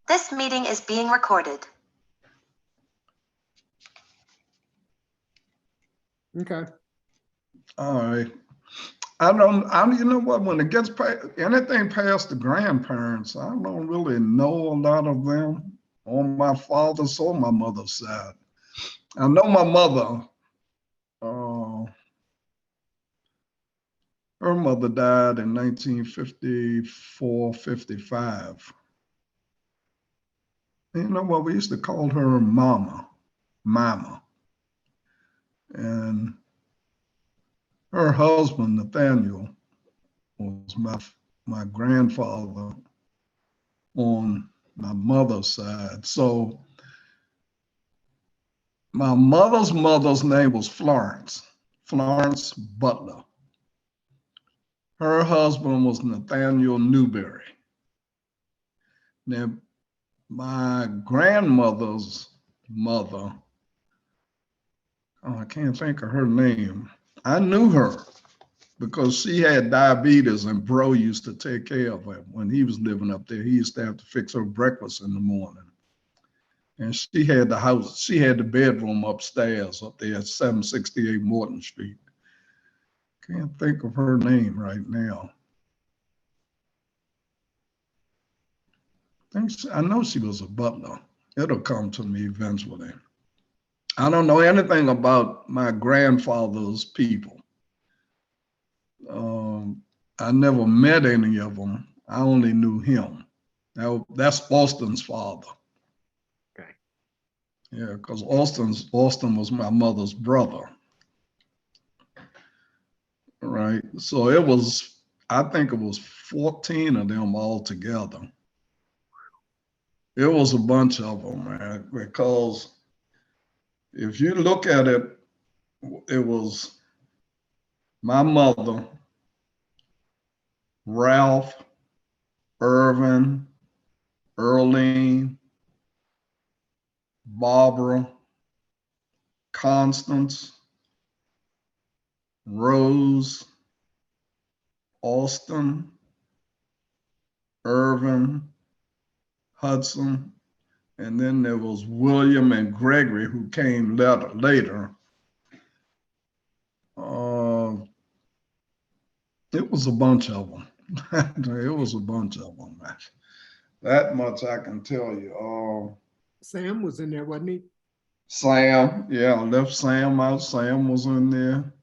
This meeting is being recorded. Okay. All right. You know what, when it gets anything past the grandparents, I don't really know a lot of them on my father's or my mother's side. I know my mother, her mother died in 1954, 55. You know what, we used to call her Mama. And her husband, Nathaniel, was my grandfather on my mother's side. So my mother's name was Florence Butler. Her husband was Nathaniel Newberry. Now, my grandmother's mother, I can't think of her name. I knew her because she had diabetes and bro used to take care of her when he was living up there. He used to have to fix her breakfast in the morning. And she had the bedroom upstairs up there at 768 Morton Street. Can't think of her name right now. I know she was a Butler. It'll come to me eventually. I don't know anything about my grandfather's people. I never met any of them. I only knew him. That's Austin's father. Okay. Yeah, because Austin was my mother's brother. Right. So I think it was 14 of them all together. It was a bunch of them, man, because if you look at it, it was my mother, Ralph, Irvin, Earlene, Barbara, Constance, Rose, Austin, Irvin, Hudson, and then there was William and Gregory who came later. It was a bunch of them. It was a bunch of them. That much I can tell you. Sam was in there, wasn't he? Sam, yeah, I left Sam out. Sam was in there.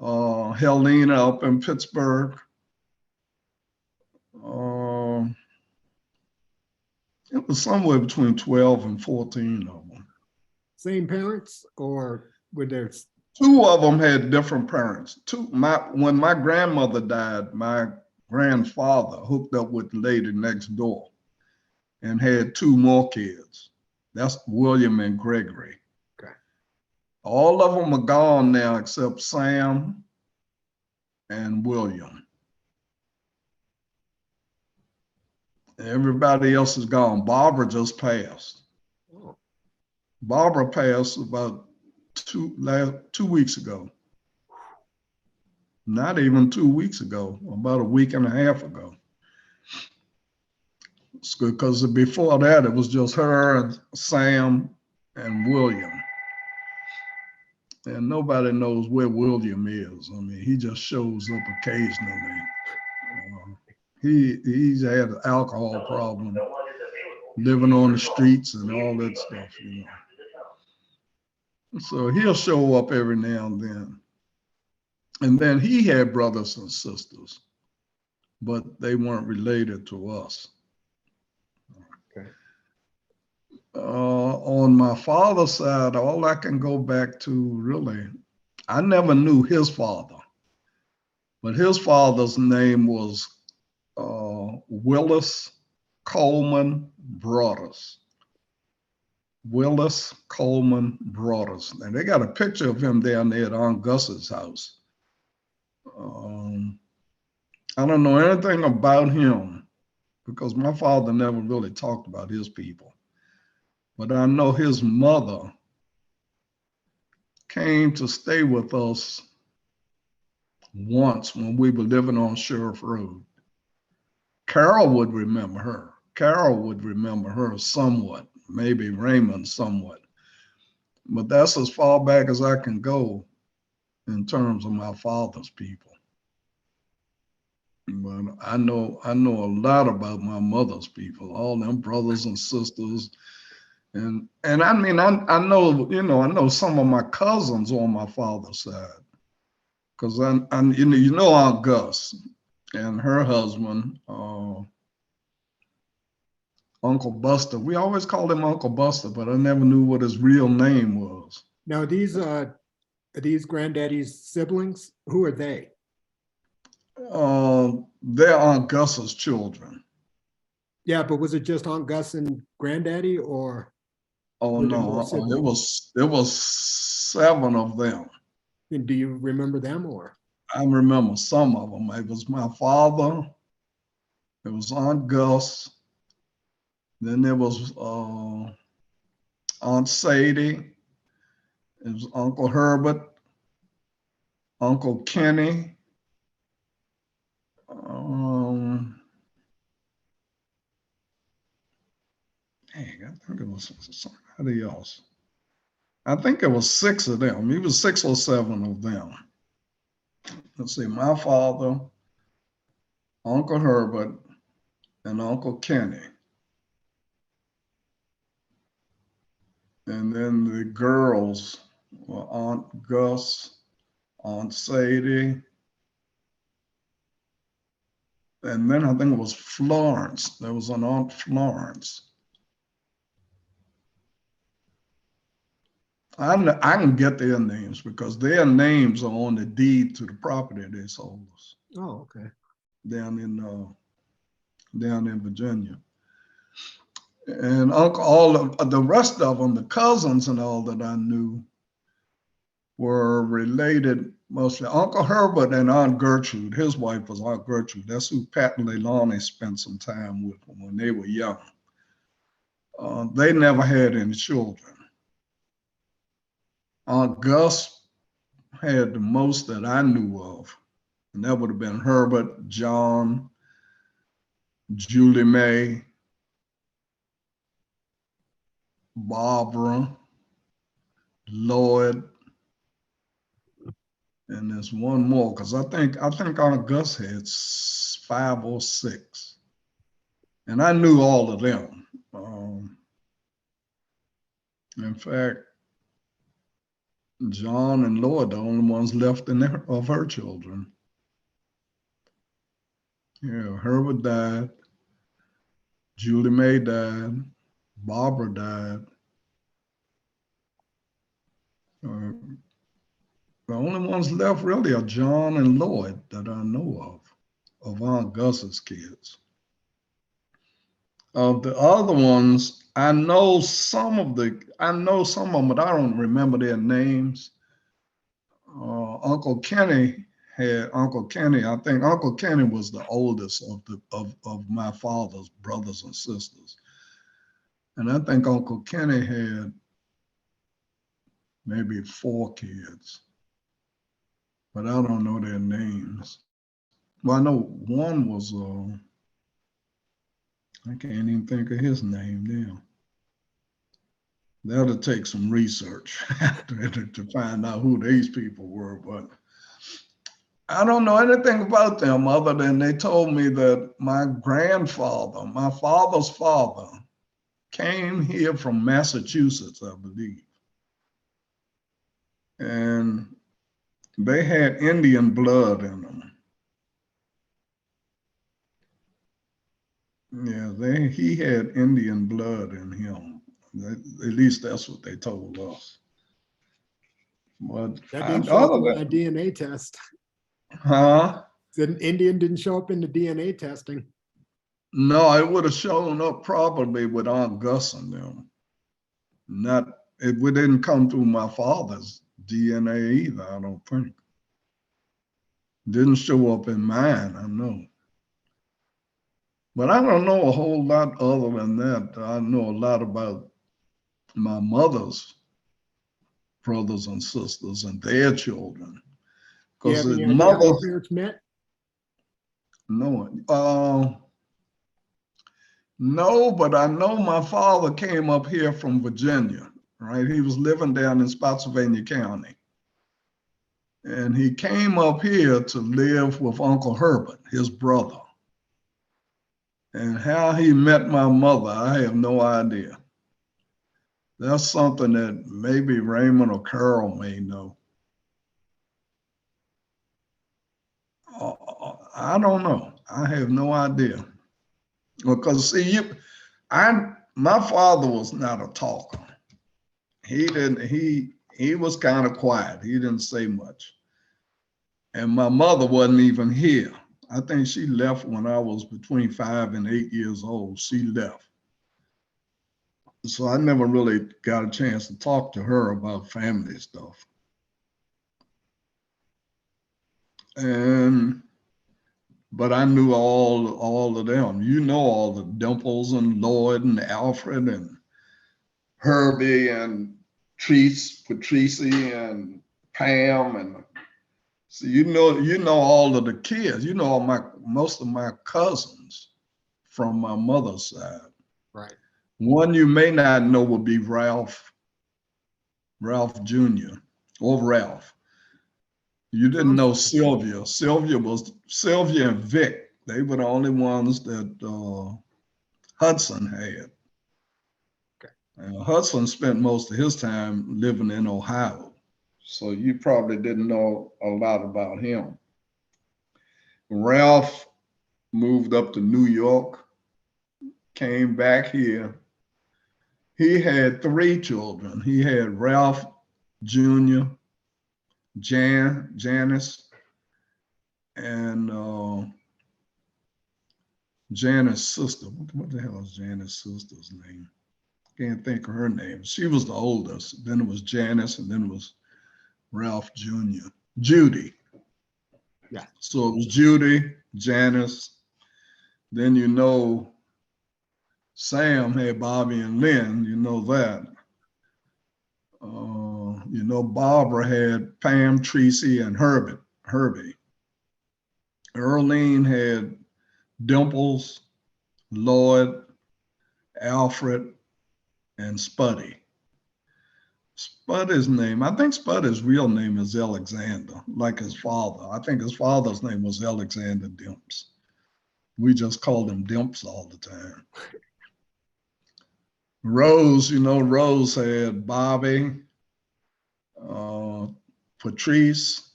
Helena up in Pittsburgh. It was somewhere between 12 and 14 of them. Same parents, or were there? Two of them had different parents. When my grandmother died, my grandfather hooked up with the lady next door and had two more kids. That's William and Gregory. Okay. All of them are gone now except Sam and William. Everybody else is gone. Barbara just passed. Oh. Barbara passed about 2 weeks ago. Not even 2 weeks ago, about a week and a half ago. Because before that, it was just her and Sam and William. And nobody knows where William is. I mean, he just shows up occasionally. He's had an alcohol problem, living on the streets and all that stuff, you know. So he'll show up every now and then. And then he had brothers and sisters, but they weren't related to us. Okay. On my father's side, all I can go back to really, I never knew his father, but his father's name was Willis Coleman Broadus. Willis Coleman Broadus. And they got a picture of him down there at Aunt Gus's house. I don't know anything about him because my father never really talked about his people. But I know his mother came to stay with us once when we were living on Sheriff Road. Carol would remember her. Carol would remember her somewhat, maybe Raymond somewhat. But that's as far back as I can go in terms of my father's people. But I know a lot about my mother's people, all them brothers and sisters. And I mean, I know, I know some of my cousins on my father's side. Because you know Aunt Gus and her husband, Uncle Buster. We always called him Uncle Buster, but I never knew what his real name was. Now, are these granddaddy's siblings? Who are they? They're Aunt Gus's children. Yeah, but was it just Aunt Gus and granddaddy, or? Oh Were there no, more siblings? it was 7 of them. And do you remember them, or? I remember some of them. It was my father. It was Aunt Gus. Then there was Aunt Sadie. It was Uncle Herbert, Uncle Kenny. Dang, I think it was somebody else. I think it was 6 of them. It was 6 or 7 of them. Let's see, my father, Uncle Herbert, and Uncle Kenny. And then the girls were Aunt Gus, Aunt Sadie, and then I think it was Florence. There was an Aunt Florence. I can get their names because their names are on the deed to the property they sold us. Oh, okay. Down in Virginia. And all of the rest of them, the cousins and all that I knew, were related mostly. Uncle Herbert and Aunt Gertrude, his wife was Aunt Gertrude. That's who Pat and Leilani spent some time with when they were young. They never had any children. Aunt Gus had the most that I knew of, and that would have been Herbert, John, Julie Mae, Barbara, Lloyd, and there's one more because I think Aunt Gus had 5 or 6, and I knew all of them. In fact, John and Lloyd, the only ones left of her children. Yeah, Herbert died, Julie Mae died, Barbara died. The only ones left really are John and Lloyd that I know of Aunt Gus's kids. Of the other ones, I know some of them, but I don't remember their names. Uncle Kenny, I think Uncle Kenny was the oldest of my father's brothers and sisters. And I think Uncle Kenny had maybe 4 kids, but I don't know their names. Well, I know one was, I can't even think of his name now. That'll take some research to find out who these people were, but I don't know anything about them other than they told me that my grandfather, my father's father, came here from Massachusetts, I believe. And they had Indian blood in them. Yeah, he had Indian blood in him. At least that's what they told us. But That didn't show up in my DNA test. Huh? The Indian didn't show up in the DNA testing. No, it would have shown up probably with Aunt Gus and them. It didn't come through my father's DNA either, I don't think. Didn't show up in mine, I know. But I don't know a whole lot other than that. I know a lot about my mother's brothers and sisters and their children. Because his mother, parents met? no, No, but I know my father came up here from Virginia, right? He was living down in Spotsylvania County. And he came up here to live with Uncle Herbert, his brother. And how he met my mother, I have no idea. That's something that maybe Raymond or Carol may know. I don't know. I have no idea. Because see, my father was not a talker. He was kind of quiet. He didn't say much. And my mother wasn't even here. I think she left when I was between 5 and 8 years old. She left. So I never really got a chance to talk to her about family stuff. But I knew all of them. You know, all the Dimples and Lloyd and Alfred and Herbie and Patricia and Pam, and so you know all of the kids. You know most of my cousins from my mother's side. Right. One you may not know would be Ralph Jr. or Ralph. You didn't know Sylvia. Sylvia and Vic. They were the only ones that Hudson had. Hudson spent most of his time living in Ohio, so you probably didn't know a lot about him. Ralph moved up to New York, came back here. He had 3 children. He had Ralph Jr., Janice, and Janice's sister. What the hell is Janice's sister's name? Can't think of her name. She was the oldest. Then it was Janice, and then it was Ralph Jr. Judy. Yeah. So it was Judy, Janice. Then Sam had Bobby and Lynn. You know that. Barbara had Pam, Tracy, and Herbie. Earlene had Dimples, Lloyd, Alfred, and Spuddy. Spuddy's name, I think Spuddy's real name is Alexander, like his father. I think his father's name was Alexander Dimps. We just called him Dimps all the time. Rose, Rose had Bobby, Patrice,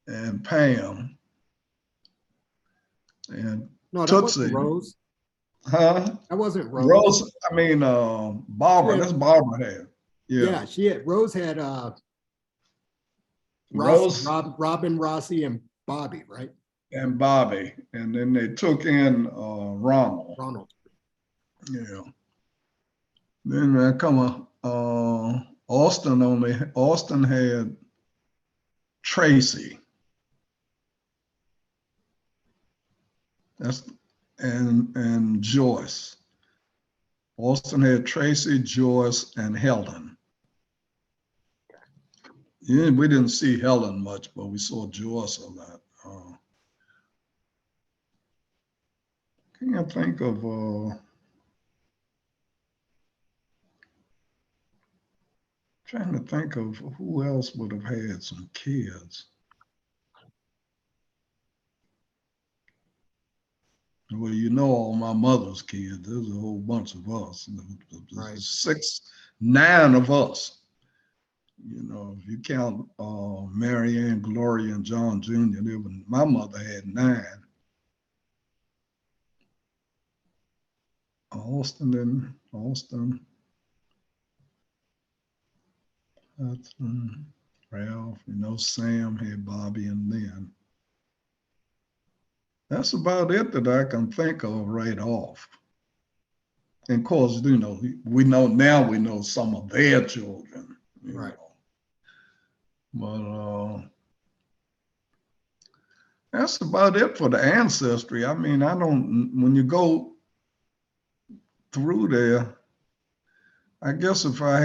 and Pam. And No, that Tootsie. wasn't Rose. Huh? That wasn't Rose. Barbara. Yeah. That's Barbara had. Yeah, Rose had Rose, Robin, Rossi, and Bobby, right? And Bobby. And then they took in Ronald. Yeah. Then there come Austin had Tracy. And Joyce. Austin had Tracy, Joyce, and Helen. Yeah, we didn't see Helen much, but we saw Joyce a lot. Can't think of trying to think of who else would have had some kids. Well, all my mother's kids. There's a whole bunch of us. Right. 9 of us. If you count Mary Ann, Gloria, and John Jr., my mother had 9. Austin, Hudson, Ralph, Sam had Bobby and Lynn. That's about it that I can think of right off. And of course, we know some of their children. Right. But that's about it for the ancestry. When you go through there, I guess if I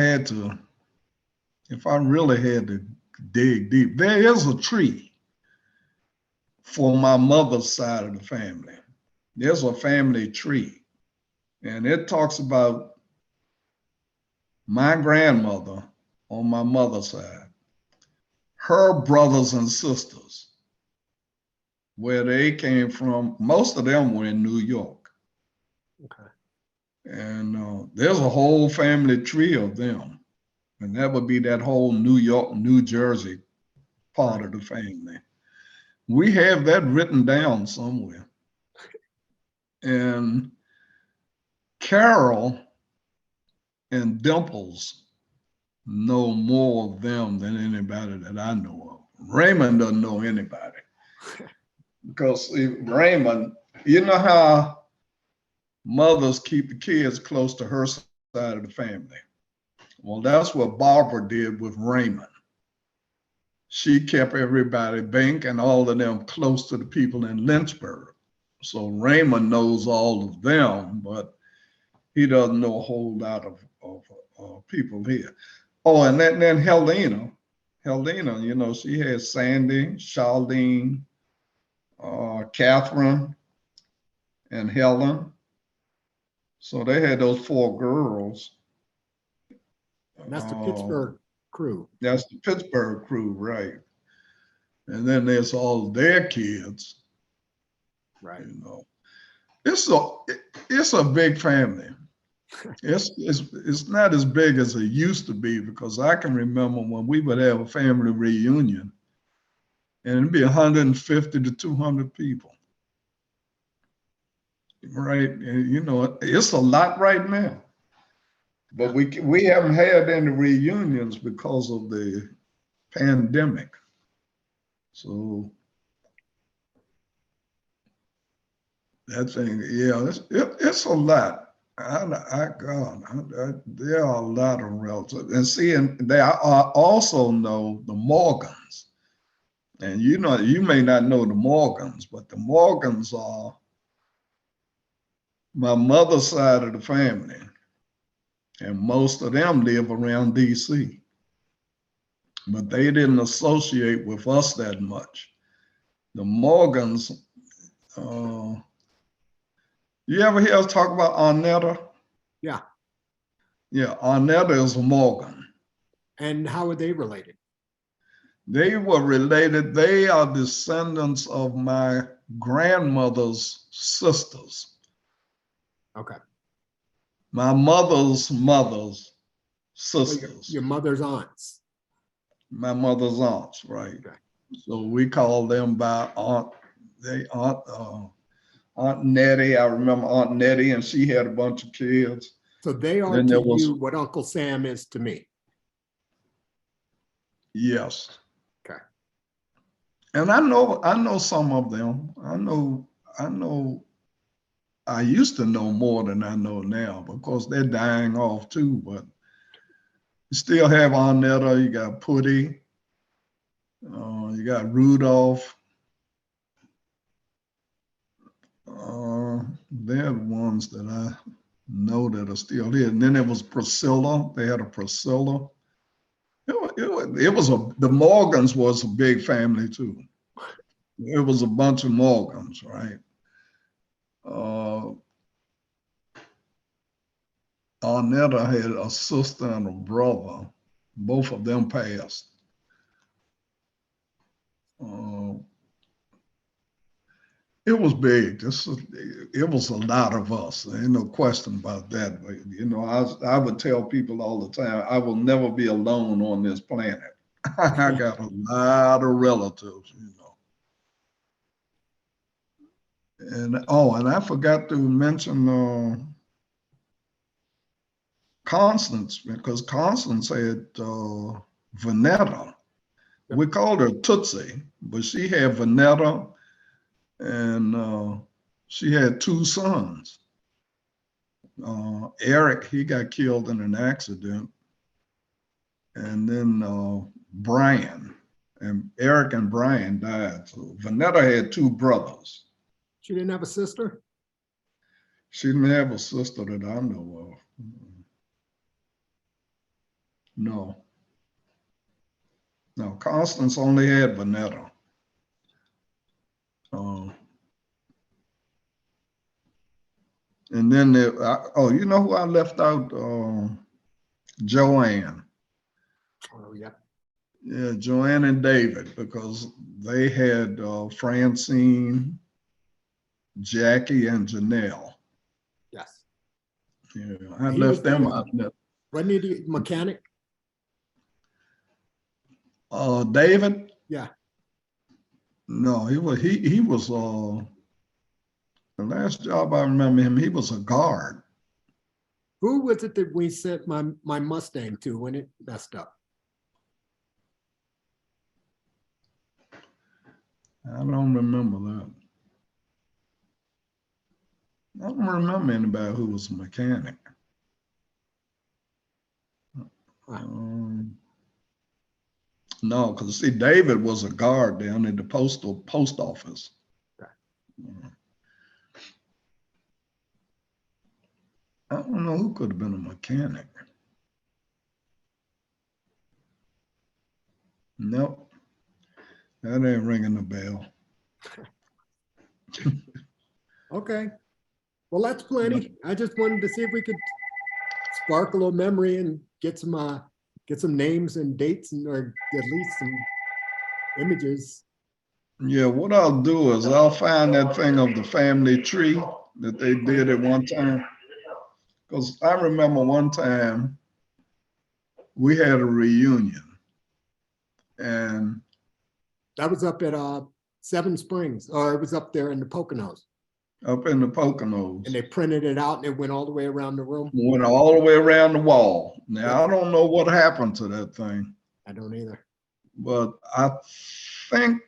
really had to dig deep, there is a tree for my mother's side of the family. there's a family tree, and it talks about my grandmother on my mother's side, her brothers and sisters, where they came from. Most of them were in New York. Okay. And there's a whole family tree of them. And that would be that whole New York, New Jersey part of the family. We have that written down somewhere. And Carol and Dimples know more of them than anybody that I know of. Raymond doesn't know anybody. Because see, Raymond, you know how mothers keep the kids close to her side of the family. Well, that's what Barbara did with Raymond. She kept everybody, Bink and all of them, close to the people in Lynchburg. So Raymond knows all of them, but he doesn't know a whole lot of people here. Oh, and then Helena, you know, she had Sandy, Charlene, Catherine, and Helen. So they had those 4 girls. And that's the Pittsburgh crew. That's the Pittsburgh crew, right? And then there's all their kids. Right. You know, it's a big family. It's not as big as it used to be, because I can remember when we would have a family reunion, and it'd be 150 to 200 people. Right, and you know, it's a lot right now. But we haven't had any reunions because of the pandemic. So that thing, yeah, it's a lot. There are a lot of relatives. And see, and they also know the Morgans. And you know, you may not know the Morgans, but the Morgans are my mother's side of the family. And most of them live around DC. But they didn't associate with us that much. The Morgans, you ever hear us talk about Arnetta? Yeah. Yeah, Arnetta is a Morgan. And how are they related? They were related. They are descendants of my grandmother's sisters. Okay. My mother's sisters. Your mother's aunts. My mother's aunts, right? Okay. So we call them by Aunt Nettie. I remember Aunt Nettie, and she had a bunch of kids. So they are to you what Uncle Sam is to me. Yes. Okay. And I know some of them. I used to know more than I know now, because they're dying off too, but you still have Arnetta, you got Putty, you got Rudolph. They're the ones that I know that are still here. And then there was Priscilla. They had a Priscilla. The Morgans was a big family too. It was a bunch of Morgans, right? Arnetta had a sister and a brother. Both of them passed. It was big. It was a lot of us. There ain't no question about that. But, you know, I would tell people all the time, I will never be alone on this planet. I got a lot of relatives, you know. And I forgot to mention Constance, because Constance had Vanetta. We called her Tootsie, but she had Vanetta, and she had 2 sons. Eric, he got killed in an accident. And then Brian, and Eric and Brian died. So Vanetta had 2 brothers. She didn't have a sister? She didn't have a sister that I know of. No. No, Constance only had Vanetta. And then, oh, you know who I left out? Joanne. Oh, yeah. Yeah, Joanne and David, because they had Francine, Jackie, and Janelle. Yes. Yeah, I He was left them the, out. wasn't he the mechanic? David? Yeah. No, he was the last job I remember him, he was a guard. Who was it that we sent my Mustang to when it messed up? I don't remember that. I don't remember anybody who was a mechanic. No, because see, David was a guard down at the post office. Okay. I don't know who could have been a mechanic. Nope, that ain't ringing the bell. Okay. Well, that's plenty. I just wanted to see if we could spark a little memory and get some names and dates and or at least some images. Yeah, what I'll do is I'll find that thing of the family tree that they did at one time. Because I remember one time we had a reunion and That was up at Seven Springs, or it was up there in the Poconos. up in the Poconos. And they printed it out and it went all the way around the room. Went all the way around the wall. Now, I don't know what happened to that thing, I don't either. but I think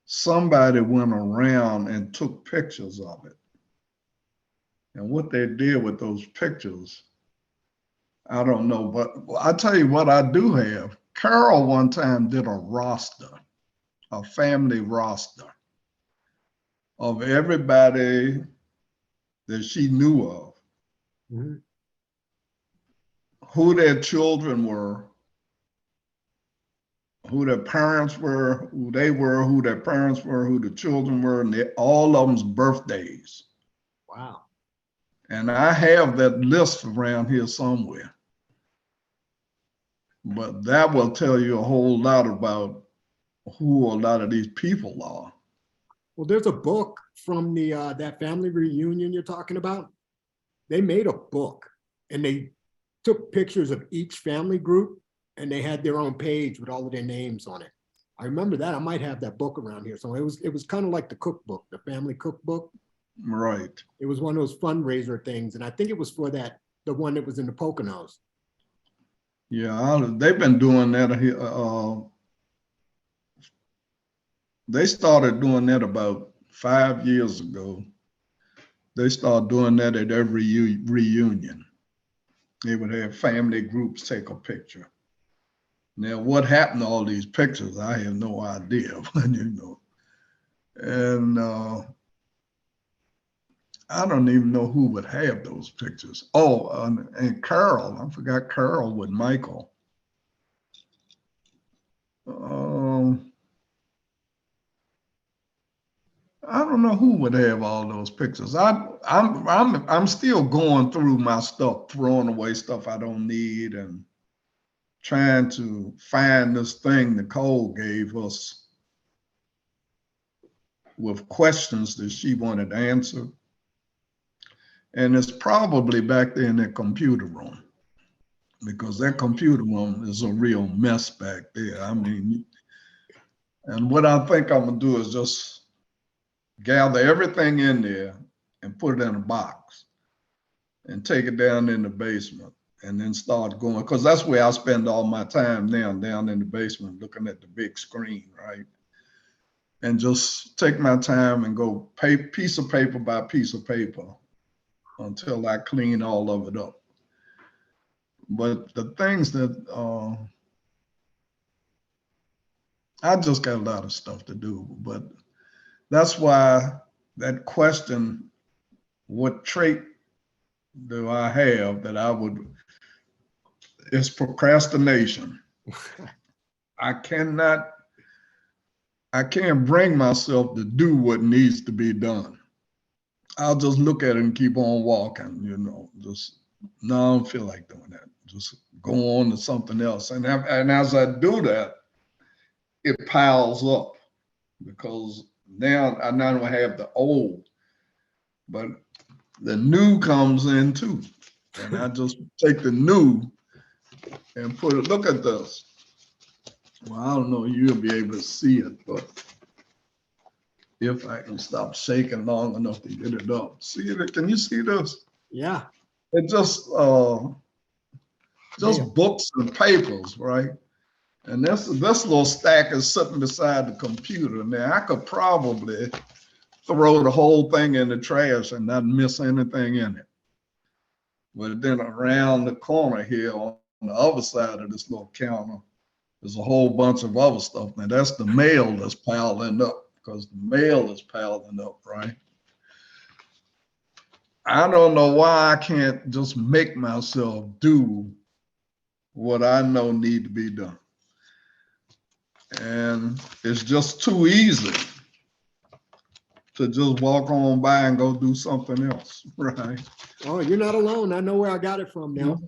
somebody went around and took pictures of it. And what they did with those pictures, I don't know. But I tell you what I do have. Carol one time did a roster, a family roster of everybody that she knew of, Mhm. who their children were, who their parents were, who they were, who their parents were, who the children were, and all of them's birthdays. Wow. And I have that list around here somewhere. But that will tell you a whole lot about who a lot of these people are. Well, there's a book from the that family reunion you're talking about. They made a book and they took pictures of each family group and they had their own page with all of their names on it. I remember that. I might have that book around here. So it was kind of like the cookbook, the family cookbook. Right. It was one of those fundraiser things. And I think it was for the one that was in the Poconos. Yeah, they've been doing that. They started doing that about 5 years ago. They started doing that at every reunion. They would have family groups take a picture. Now, what happened to all these pictures, I have no idea, you know. And I don't even know who would have those pictures. Oh, and Carol, I forgot Carol with Michael. I don't know who would have all those pictures. I'm still going through my stuff, throwing away stuff I don't need, and trying to find this thing Nicole gave us with questions that she wanted answered. And it's probably back there in that computer room, because that computer room is a real mess back there. I mean, and what I think I'm gonna do is just gather everything in there and put it in a box and take it down in the basement and then start going, because that's where I spend all my time now, down in the basement looking at the big screen, right? And just take my time and go piece of paper by piece of paper until I clean all of it up. But the things that I just got a lot of stuff to do, but that's why that question, what trait do I have that I would, is procrastination. I can't bring myself to do what needs to be done. I'll just look at it and keep on walking, you know, just, no, I don't feel like doing that. Just go on to something else. And as I do that, it piles up because now I not only have the old, but the new comes in too. And I just take the new and put it, look at this. Well, I don't know, you'll be able to see it, but if I can stop shaking long enough to get it up. See it? Can you see this? Yeah. It just Yeah. books and papers, right? And this little stack is sitting beside the computer. Now I could probably throw the whole thing in the trash and not miss anything in it. But then around the corner here on the other side of this little counter, there's a whole bunch of other stuff. Now that's the mail that's piling up because the mail is piling up, right? I don't know why I can't just make myself do what I know need to be done. And it's just too easy to just walk on by and go do something else, right? Oh, you're not alone. I know where I got it from now.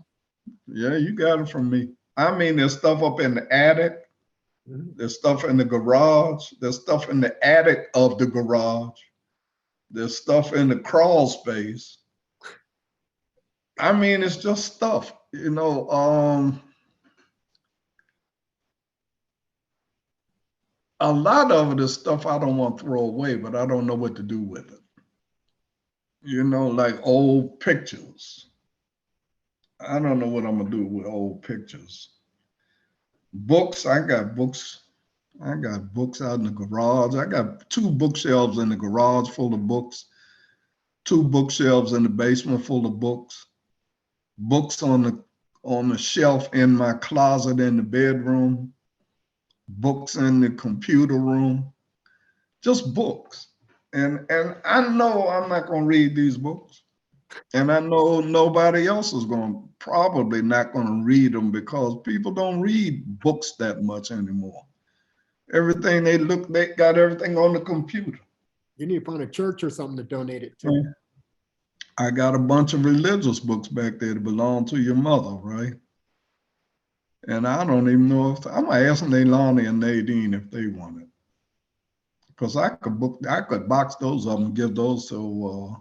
Yeah, you got it from me. I mean, there's stuff up in the attic. Mhm. There's stuff in the garage. There's stuff in the attic of the garage. There's stuff in the crawl space. I mean, it's just stuff, you know. A lot of it is stuff I don't want to throw away, but I don't know what to do with it. You know, like old pictures. I don't know what I'm gonna do with old pictures. Books, I got books. I got books out in the garage. I got 2 bookshelves in the garage full of books, 2 bookshelves in the basement full of books, books on the shelf in my closet in the bedroom, books in the computer room, just books. And I know I'm not gonna read these books. And I know nobody else is probably not gonna read them because people don't read books that much anymore. Everything they got everything on the computer. You need to find a church or something to donate it to. I got a bunch of religious books back there that belong to your mother, right? And I don't even know if I'm asking Leilani and Nadine if they want it. Because I could box those up and give those to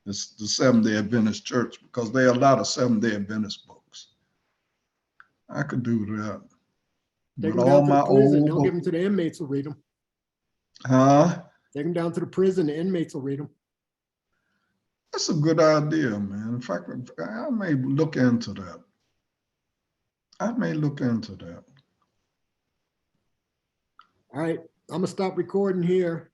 the Seventh-day Adventist Church because there are a lot of Seventh-day Adventist books. I could do that. Take But them all down to my the prison. old They'll give them books, to the inmates who read them. huh? Take them down to the prison. The inmates will read them. That's a good idea, man. In fact, I may look into that. I may look into that. All right. I'm going to stop recording here.